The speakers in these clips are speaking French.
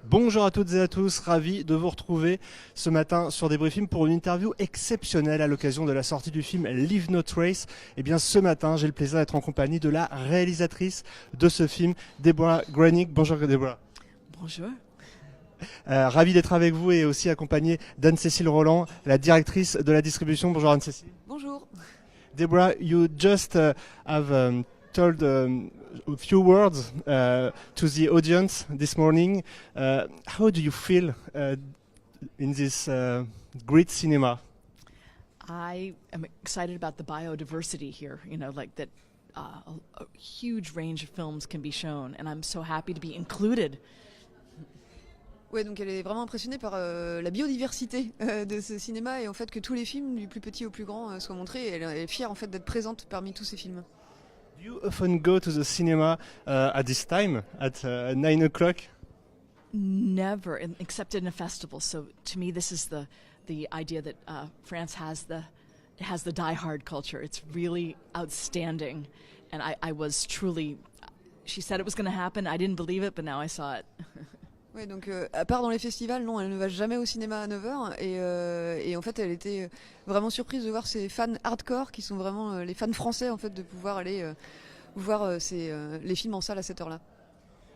Bonjour à toutes et à tous, ravi de vous retrouver ce matin sur Débriefing pour une interview exceptionnelle à l'occasion de la sortie du film Leave No Trace. Et bien ce matin, j'ai le plaisir d'être en compagnie de la réalisatrice de ce film, Deborah Granik. Bonjour Deborah. Bonjour. Ravi d'être avec vous et aussi accompagné d'Anne-Cécile Roland, la directrice de la distribution. Bonjour Anne-Cécile. Bonjour. Deborah, you just have told a few words to the audience this morning. How do you feel in this great cinema? I am excited about the biodiversity here, like that a huge range of films can be shown, and I'm so happy to be included. Ouais, donc elle est vraiment impressionnée par la biodiversité de ce cinéma et en fait que tous les films, du plus petit au plus grand, soient montrés. Et elle est fière en fait d'être présente parmi tous ces films. Do you often go to the cinema at this time, at 9 o'clock? Never, except in a festival. So to me, this is the idea that France has the die-hard culture. It's really outstanding, and I was truly. She said it was going to happen. I didn't believe it, but now I saw it. Ouais, donc à part dans les festivals, non, elle ne va jamais au cinéma à 9h et en fait elle était vraiment surprise de voir ces fans hardcore qui sont vraiment les fans français en fait de pouvoir aller voir les films en salle à cette heure-là.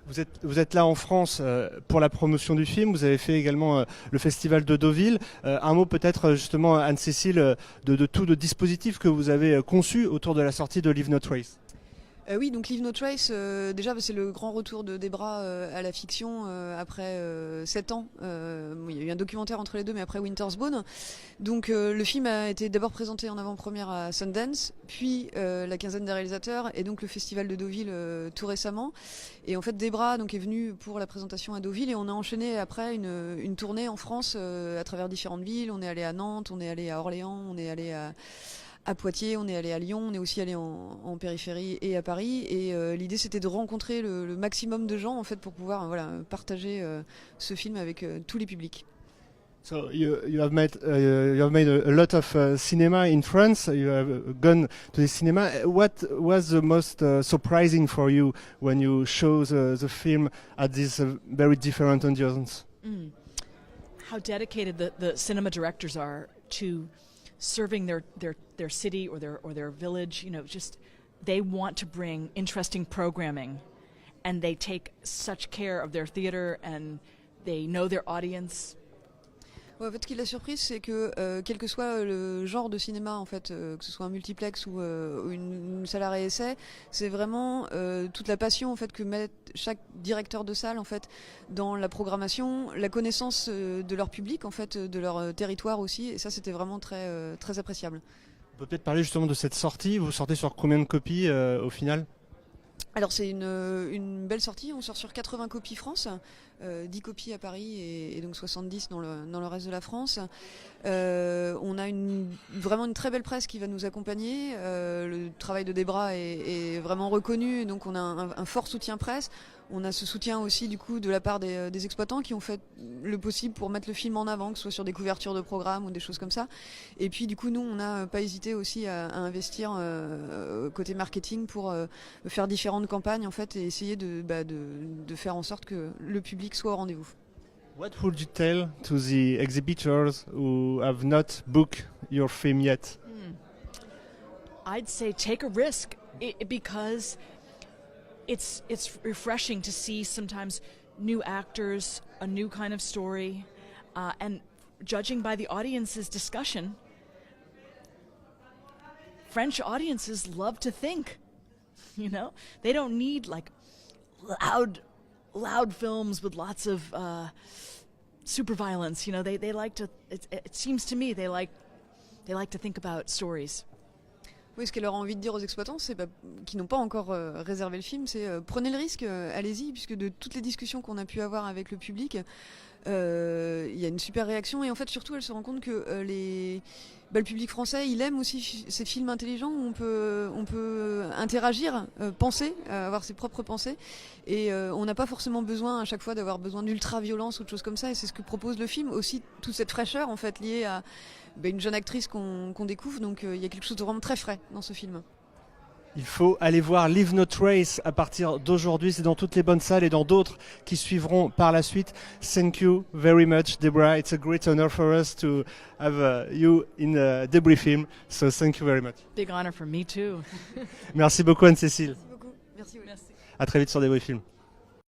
Vous êtes là en France pour la promotion du film, vous avez fait également le festival de Deauville. Un mot peut-être justement Anne-Cécile de tout le dispositif que vous avez conçu autour de la sortie de Leave No Trace. Oui, donc Leave No Trace, déjà c'est le grand retour de Debra à la fiction après 7 ans. Il y a eu un documentaire entre les deux, mais après Winter's Bone. Donc le film a été d'abord présenté en avant-première à Sundance, puis la quinzaine des réalisateurs, et donc le festival de Deauville tout récemment. Et en fait, Debra donc, est venue pour la présentation à Deauville, et on a enchaîné après une tournée en France à travers différentes villes. On est allé à Nantes, on est allé à Orléans, on est allé à Poitiers, on est allé à Lyon, on est aussi allé en périphérie et à Paris. Et l'idée c'était de rencontrer le maximum de gens en fait pour pouvoir partager ce film avec tous les publics. So you have made a lot of cinema in France. You have gone to the cinema. What was the most surprising for you when you show the film at this very different audience? How dedicated the cinema directors are to serving their city or their village. Just they want to bring interesting programming, and they take such care of their theater, and they know their audience. Ouais, en fait, ce qui l'a surprise, c'est que quel que soit le genre de cinéma, en fait, que ce soit un multiplex ou une salle à réessai, c'est vraiment toute la passion en fait que met chaque directeur de salle en fait dans la programmation, la connaissance de leur public en fait, de leur territoire aussi, et ça c'était vraiment très très appréciable. On peut peut-être parler justement de cette sortie. Vous sortez sur combien de copies au final? Alors c'est une belle sortie, on sort sur 80 copies France, 10 copies à Paris et donc 70 dans le reste de la France. On a vraiment une très belle presse qui va nous accompagner, le travail de Debra est vraiment reconnu, donc on a un fort soutien presse. On a ce soutien aussi du coup de la part des exploitants qui ont fait le possible pour mettre le film en avant, que ce soit sur des couvertures de programmes ou des choses comme ça. Et puis du coup nous on n'a pas hésité aussi à investir côté marketing pour faire différentes campagnes en fait et essayer de faire en sorte que le public soit au rendez-vous. What would you tell to the exhibitors who have not booked your film yet? I'd say take a risk because it's refreshing to see sometimes new actors, a new kind of story, and judging by the audience's discussion, French audiences love to think. They don't need like loud films with lots of super violence. They like to. It seems to me they like to think about stories. Oui, ce qu'elle aura envie de dire aux exploitants, c'est qui n'ont pas encore réservé le film, c'est prenez le risque, allez-y, puisque de toutes les discussions qu'on a pu avoir avec le public, il y a une super réaction et en fait surtout elle se rend compte que le public français il aime aussi ces films intelligents où on peut interagir, penser, avoir ses propres pensées et on n'a pas forcément besoin à chaque fois d'avoir besoin d'ultra-violence ou de choses comme ça et c'est ce que propose le film, aussi toute cette fraîcheur en fait liée à une jeune actrice qu'on découvre donc il y a quelque chose de vraiment très frais dans ce film. Il faut aller voir Leave No Trace à partir d'aujourd'hui. C'est dans toutes les bonnes salles et dans d'autres qui suivront par la suite. Thank you very much, Deborah. It's a great honor for us to have you in a Debris film. So thank you very much. Big honor for me too. Merci beaucoup, Anne-Cécile. Merci beaucoup. Merci. Merci. À très vite sur Debris Film.